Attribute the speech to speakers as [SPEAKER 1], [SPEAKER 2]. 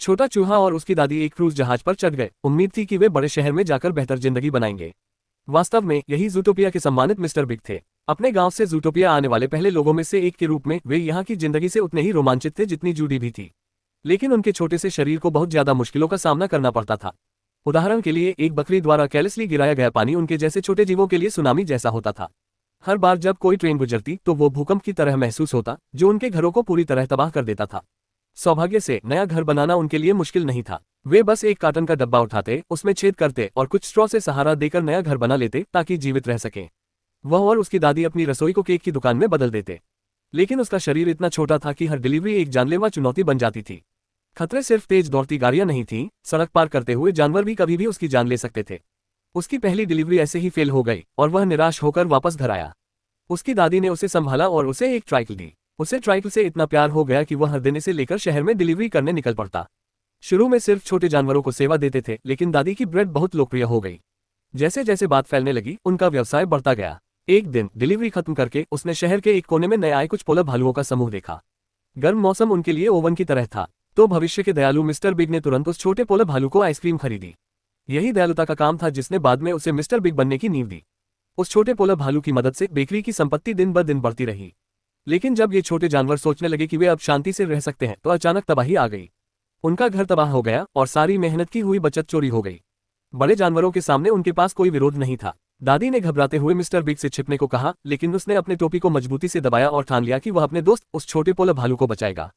[SPEAKER 1] छोटा चूहा और उसकी दादी एक क्रूज जहाज पर चढ़ गए। उम्मीद थी कि वे बड़े शहर में जाकर बेहतर जिंदगी बनाएंगे। वास्तव में यही ज़ूटोपिया के सम्मानित मिस्टर बिग थे। अपने गांव से ज़ूटोपिया आने वाले पहले लोगों में से एक के रूप में वे यहाँ की जिंदगी से उतने ही रोमांचित थे जितनी जूडी भी थी। लेकिन उनके छोटे से शरीर को बहुत ज्यादा मुश्किलों का सामना करना पड़ता था। उदाहरण के लिए एक बकरी द्वारा केयरलेसली गिराया गया पानी उनके जैसे छोटे जीवों के लिए सुनामी जैसा होता था। हर बार जब कोई ट्रेन गुजरती तो वो भूकंप की तरह महसूस होता, जो उनके घरों को पूरी तरह तबाह कर देता था। सौभाग्य से नया घर बनाना उनके लिए मुश्किल नहीं था। वे बस एक कार्टन का डब्बा उठाते, उसमें छेद करते और कुछ स्ट्रॉ से सहारा देकर नया घर बना लेते ताकि जीवित रह सके। वह और उसकी दादी अपनी रसोई को केक की दुकान में बदल देते। लेकिन उसका शरीर इतना छोटा था कि हर डिलीवरी एक जानलेवा चुनौती बन जाती थी। खतरे सिर्फ तेज दौड़ती गाड़ियां नहीं थीं, सड़क पार करते हुए जानवर भी कभी भी उसकी जान ले सकते थे। उसकी पहली डिलीवरी ऐसे ही फेल हो गई और वह निराश होकर वापस घर आया। उसकी दादी ने उसे संभाला और उसे एक ट्राइकल दी। उसे ट्राइकल से इतना प्यार हो गया कि वह हर दिन इसे लेकर शहर में डिलीवरी करने निकल पड़ता। शुरू में सिर्फ छोटे जानवरों को सेवा देते थे, लेकिन दादी की ब्रेड बहुत लोकप्रिय हो गई। जैसे जैसे बात फैलने लगी, उनका व्यवसाय बढ़ता गया। एक दिन डिलीवरी खत्म करके उसने शहर के एक कोने में नए आए कुछ पोलर भालुओं का समूह देखा। गर्म मौसम उनके लिए ओवन की तरह था, तो भविष्य के दयालु मिस्टर बिग ने तुरंत उस छोटे पोलर भालू को आइसक्रीम खरीदी। यही दयालुता का काम था जिसने बाद में उसे मिस्टर बिग बनने की नींव दी। उस छोटे पोलर भालू की मदद से बेकरी की संपत्ति दिन ब दिन बढ़ती रही। लेकिन जब ये छोटे जानवर सोचने लगे कि वे अब शांति से रह सकते हैं, तो अचानक तबाही आ गई। उनका घर तबाह हो गया और सारी मेहनत की हुई बचत चोरी हो गई। बड़े जानवरों के सामने उनके पास कोई विरोध नहीं था। दादी ने घबराते हुए मिस्टर बिग से छिपने को कहा, लेकिन उसने अपने टोपी को मजबूती से दबाया और ठान लिया कि वह अपने दोस्त उस छोटे पोलर भालू को बचाएगा।